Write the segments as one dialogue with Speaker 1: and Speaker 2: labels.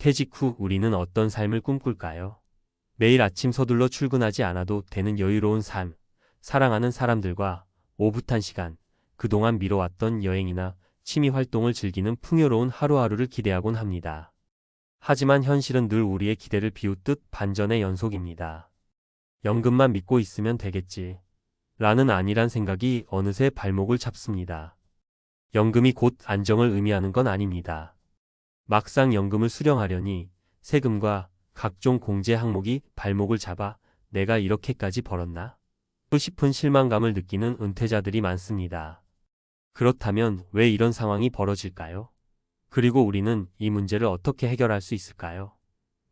Speaker 1: 퇴직 후 우리는 어떤 삶을 꿈꿀까요? 매일 아침 서둘러 출근하지 않아도 되는 여유로운 삶, 사랑하는 사람들과 오붓한 시간, 그동안 미뤄왔던 여행이나 취미 활동을 즐기는 풍요로운 하루하루를 기대하곤 합니다. 하지만 현실은 늘 우리의 기대를 비웃듯 반전의 연속입니다. 연금만 믿고 있으면 되겠지. 라는 안일한 생각이 어느새 발목을 잡습니다. 연금이 곧 안정을 의미하는 건 아닙니다. 막상 연금을 수령하려니 세금과 각종 공제 항목이 발목을 잡아 내가 이렇게까지 벌었나? 싶은 실망감을 느끼는 은퇴자들이 많습니다. 그렇다면 왜 이런 상황이 벌어질까요? 그리고 우리는 이 문제를 어떻게 해결할 수 있을까요?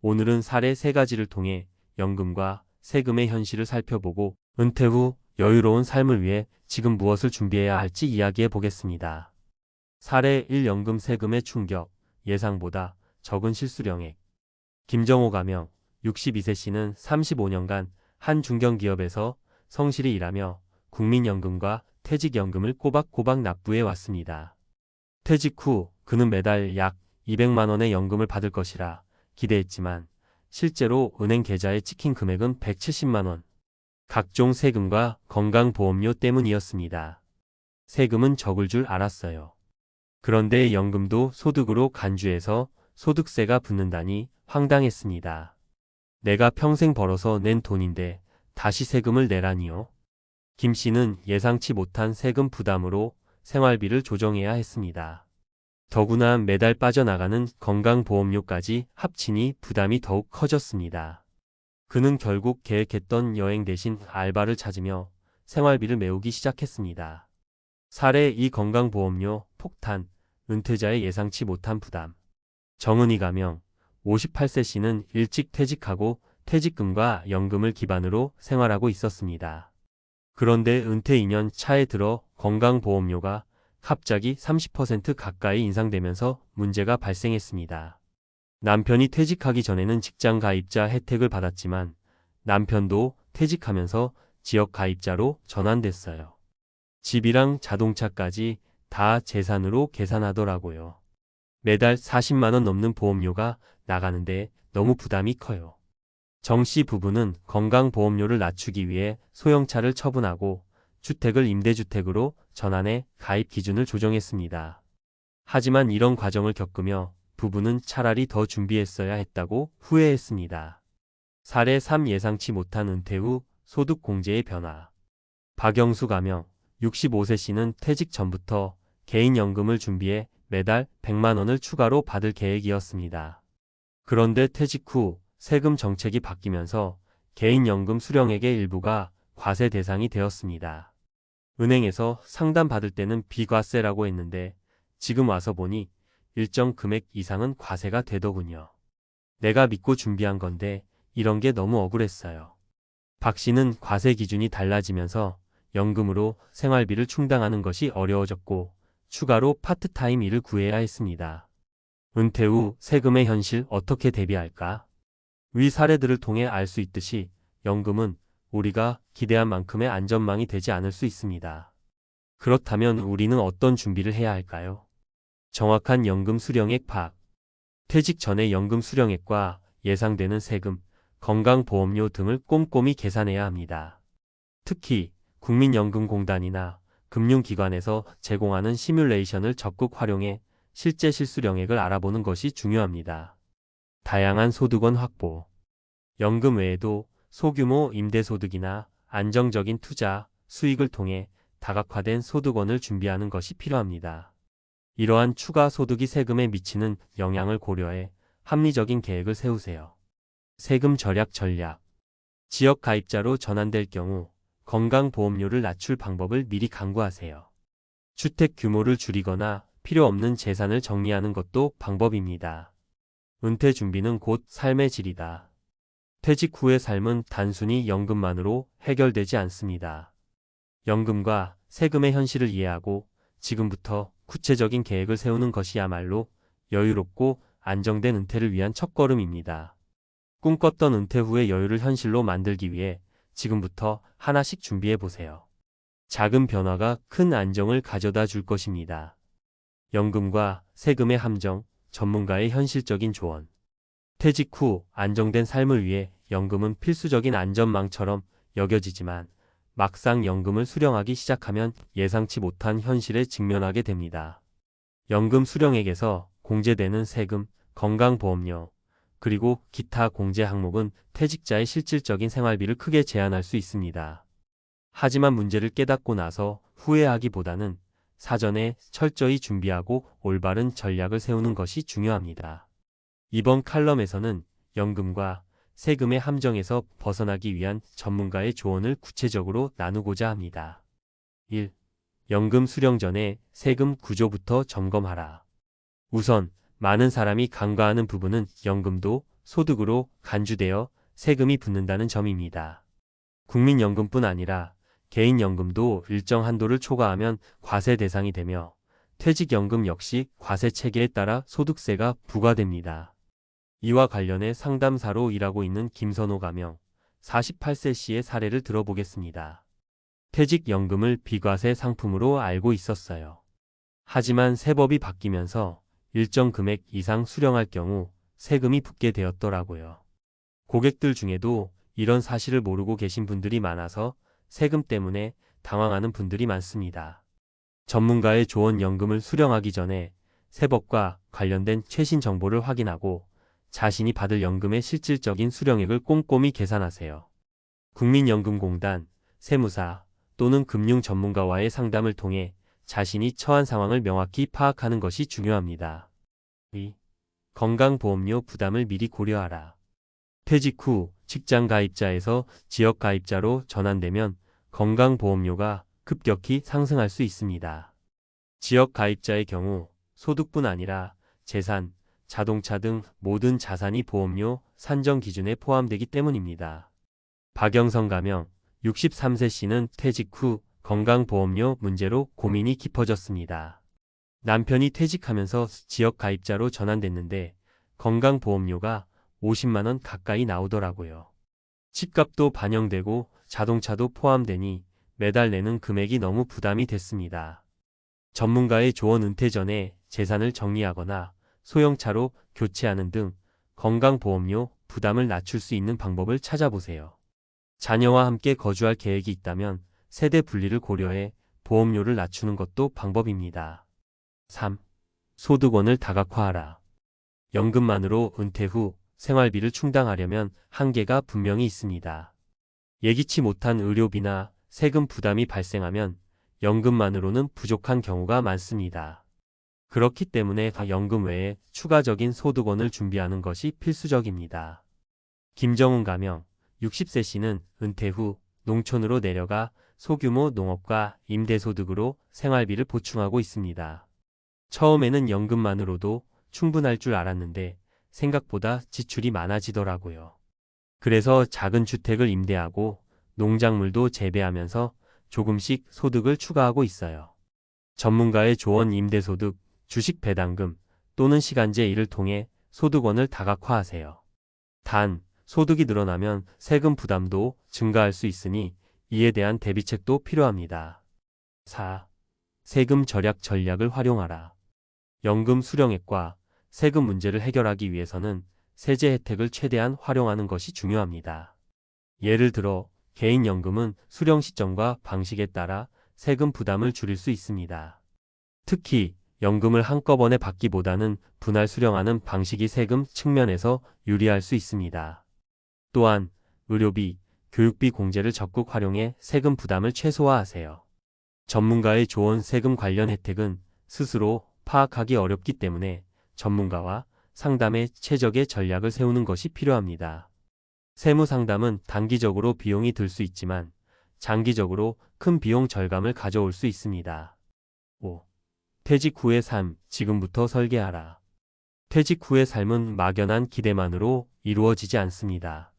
Speaker 1: 오늘은 사례 3가지를 통해 연금과 세금의 현실을 살펴보고 은퇴 후 여유로운 삶을 위해 지금 무엇을 준비해야 할지 이야기해 보겠습니다. 사례 1. 연금 세금의 충격, 예상보다 적은 실수령액. 김정호 가명, 62세 씨는 35년간 한 중견기업에서 성실히 일하며 국민연금과 퇴직연금을 꼬박꼬박 납부해 왔습니다. 퇴직 후 그는 매달 약 200만 원의 연금을 받을 것이라 기대했지만 실제로 은행 계좌에 찍힌 금액은 170만 원. 각종 세금과 건강보험료 때문이었습니다. 세금은 적을 줄 알았어요. 그런데 연금도 소득으로 간주해서 소득세가 붙는다니 황당했습니다. 내가 평생 벌어서 낸 돈인데 다시 세금을 내라니요. 김 씨는 예상치 못한 세금 부담으로 생활비를 조정해야 했습니다. 더구나 매달 빠져나가는 건강보험료까지 합치니 부담이 더욱 커졌습니다. 그는 결국 계획했던 여행 대신 알바를 찾으며 생활비를 메우기 시작했습니다. 사례 2. 건강보험료 폭탄, 은퇴자의 예상치 못한 부담. 정은희 가명, 58세 씨는 일찍 퇴직하고 퇴직금과 연금을 기반으로 생활하고 있었습니다. 그런데 은퇴 2년 차에 들어 건강보험료가 갑자기 30% 가까이 인상되면서 문제가 발생했습니다. 남편이 퇴직하기 전에는 직장 가입자 혜택을 받았지만 남편도 퇴직하면서 지역 가입자로 전환됐어요. 집이랑 자동차까지 다 재산으로 계산하더라고요. 매달 40만 원 넘는 보험료가 나가는데 너무 부담이 커요. 정 씨 부부는 건강보험료를 낮추기 위해 소형차를 처분하고 주택을 임대주택으로 전환해 가입 기준을 조정했습니다. 하지만 이런 과정을 겪으며 부부는 차라리 더 준비했어야 했다고 후회했습니다. 사례 3. 예상치 못한 은퇴 후 소득 공제의 변화. 박영수 가명, 65세 씨는 퇴직 전부터 개인연금을 준비해 매달 100만 원을 추가로 받을 계획이었습니다. 그런데 퇴직 후 세금 정책이 바뀌면서 개인연금 수령액의 일부가 과세 대상이 되었습니다. 은행에서 상담받을 때는 비과세라고 했는데 지금 와서 보니 일정 금액 이상은 과세가 되더군요. 내가 믿고 준비한 건데 이런 게 너무 억울했어요. 박 씨는 과세 기준이 달라지면서 연금으로 생활비를 충당하는 것이 어려워졌고 추가로 파트타임 일을 구해야 했습니다. 은퇴 후 세금의 현실 어떻게 대비할까? 위 사례들을 통해 알 수 있듯이 연금은 우리가 기대한 만큼의 안전망이 되지 않을 수 있습니다. 그렇다면 우리는 어떤 준비를 해야 할까요? 정확한 연금 수령액 파악. 퇴직 전의 연금 수령액과 예상되는 세금, 건강보험료 등을 꼼꼼히 계산해야 합니다. 특히 국민연금공단이나 금융기관에서 제공하는 시뮬레이션을 적극 활용해 실제 실수령액을 알아보는 것이 중요합니다. 다양한 소득원 확보. 연금 외에도 소규모 임대소득이나 안정적인 투자, 수익을 통해 다각화된 소득원을 준비하는 것이 필요합니다. 이러한 추가 소득이 세금에 미치는 영향을 고려해 합리적인 계획을 세우세요. 세금 절약 전략. 지역 가입자로 전환될 경우 건강보험료를 낮출 방법을 미리 강구하세요. 주택 규모를 줄이거나 필요 없는 재산을 정리하는 것도 방법입니다. 은퇴 준비는 곧 삶의 질이다. 퇴직 후의 삶은 단순히 연금만으로 해결되지 않습니다. 연금과 세금의 현실을 이해하고 지금부터 구체적인 계획을 세우는 것이야말로 여유롭고 안정된 은퇴를 위한 첫걸음입니다. 꿈꿨던 은퇴 후의 여유를 현실로 만들기 위해 지금부터 하나씩 준비해 보세요. 작은 변화가 큰 안정을 가져다 줄 것입니다. 연금과 세금의 함정, 전문가의 현실적인 조언. 퇴직 후 안정된 삶을 위해 연금은 필수적인 안전망처럼 여겨지지만 막상 연금을 수령하기 시작하면 예상치 못한 현실에 직면하게 됩니다. 연금 수령액에서 공제되는 세금, 건강보험료, 그리고 기타 공제 항목은 퇴직자의 실질적인 생활비를 크게 제한할 수 있습니다. 하지만 문제를 깨닫고 나서 후회하기보다는 사전에 철저히 준비하고 올바른 전략을 세우는 것이 중요합니다. 이번 칼럼에서는 연금과 세금의 함정에서 벗어나기 위한 전문가의 조언을 구체적으로 나누고자 합니다. 1. 연금 수령 전에 세금 구조부터 점검하라. 우선 많은 사람이 간과하는 부분은 연금도 소득으로 간주되어 세금이 붙는다는 점입니다. 국민연금뿐 아니라 개인연금도 일정 한도를 초과하면 과세 대상이 되며 퇴직연금 역시 과세 체계에 따라 소득세가 부과됩니다. 이와 관련해 상담사로 일하고 있는 김선호 가명 48세 씨의 사례를 들어보겠습니다. 퇴직연금을 비과세 상품으로 알고 있었어요. 하지만 세법이 바뀌면서 일정 금액 이상 수령할 경우 세금이 붙게 되었더라고요. 고객들 중에도 이런 사실을 모르고 계신 분들이 많아서 세금 때문에 당황하는 분들이 많습니다. 전문가의 조언 연금을 수령하기 전에 세법과 관련된 최신 정보를 확인하고 자신이 받을 연금의 실질적인 수령액을 꼼꼼히 계산하세요. 국민연금공단, 세무사 또는 금융 전문가와의 상담을 통해 자신이 처한 상황을 명확히 파악하는 것이 중요합니다. 2. 건강보험료 부담을 미리 고려하라. 퇴직 후 직장 가입자에서 지역 가입자로 전환되면 건강보험료가 급격히 상승할 수 있습니다. 지역 가입자의 경우 소득뿐 아니라 재산, 자동차 등 모든 자산이 보험료 산정 기준에 포함되기 때문입니다. 박영성 가명 63세 씨는 퇴직 후 건강보험료 문제로 고민이 깊어졌습니다. 남편이 퇴직하면서 지역 가입자로 전환됐는데 건강보험료가 50만 원 가까이 나오더라고요. 집값도 반영되고 자동차도 포함되니 매달 내는 금액이 너무 부담이 됐습니다. 전문가의 조언 은퇴 전에 재산을 정리하거나 소형차로 교체하는 등 건강보험료 부담을 낮출 수 있는 방법을 찾아보세요. 자녀와 함께 거주할 계획이 있다면 세대 분리를 고려해 보험료를 낮추는 것도 방법입니다. 3. 소득원을 다각화하라. 연금만으로 은퇴 후 생활비를 충당하려면 한계가 분명히 있습니다. 예기치 못한 의료비나 세금 부담이 발생하면 연금만으로는 부족한 경우가 많습니다. 그렇기 때문에 연금 외에 추가적인 소득원을 준비하는 것이 필수적입니다. 김정훈 가명 60세 씨는 은퇴 후 농촌으로 내려가 소규모 농업과 임대소득으로 생활비를 보충하고 있습니다. 처음에는 연금만으로도 충분할 줄 알았는데 생각보다 지출이 많아지더라고요. 그래서 작은 주택을 임대하고 농작물도 재배하면서 조금씩 소득을 추가하고 있어요. 전문가의 조언 임대소득, 주식 배당금 또는 시간제 일을 통해 소득원을 다각화하세요. 단, 소득이 늘어나면 세금 부담도 증가할 수 있으니 이에 대한 대비책도 필요합니다. 4. 세금 절약 전략을 활용하라. 연금 수령액과 세금 문제를 해결하기 위해서는 세제 혜택을 최대한 활용하는 것이 중요합니다. 예를 들어 개인연금은 수령 시점과 방식에 따라 세금 부담을 줄일 수 있습니다. 특히 연금을 한꺼번에 받기보다는 분할 수령하는 방식이 세금 측면에서 유리할 수 있습니다. 또한 의료비, 교육비 공제를 적극 활용해 세금 부담을 최소화하세요. 전문가의 조언 세금 관련 혜택은 스스로 파악하기 어렵기 때문에 전문가와 상담에 최적의 전략을 세우는 것이 필요합니다. 세무 상담은 단기적으로 비용이 들 수 있지만 장기적으로 큰 비용 절감을 가져올 수 있습니다. 5. 퇴직 후의 삶, 지금부터 설계하라. 퇴직 후의 삶은 막연한 기대만으로 이루어지지 않습니다.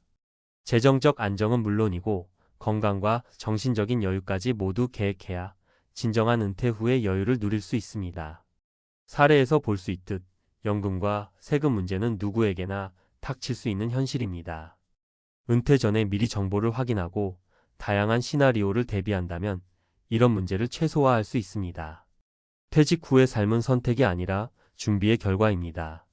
Speaker 1: 재정적 안정은 물론이고 건강과 정신적인 여유까지 모두 계획해야 진정한 은퇴 후의 여유를 누릴 수 있습니다. 사례에서 볼 수 있듯 연금과 세금 문제는 누구에게나 닥칠 수 있는 현실입니다. 은퇴 전에 미리 정보를 확인하고 다양한 시나리오를 대비한다면 이런 문제를 최소화할 수 있습니다. 퇴직 후의 삶은 선택이 아니라 준비의 결과입니다.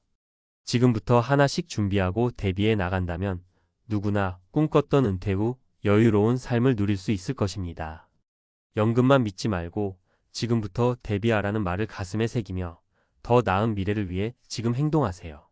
Speaker 1: 지금부터 하나씩 준비하고 대비해 나간다면 누구나 꿈꿨던 은퇴 후 여유로운 삶을 누릴 수 있을 것입니다. 연금만 믿지 말고 지금부터 대비하라는 말을 가슴에 새기며 더 나은 미래를 위해 지금 행동하세요.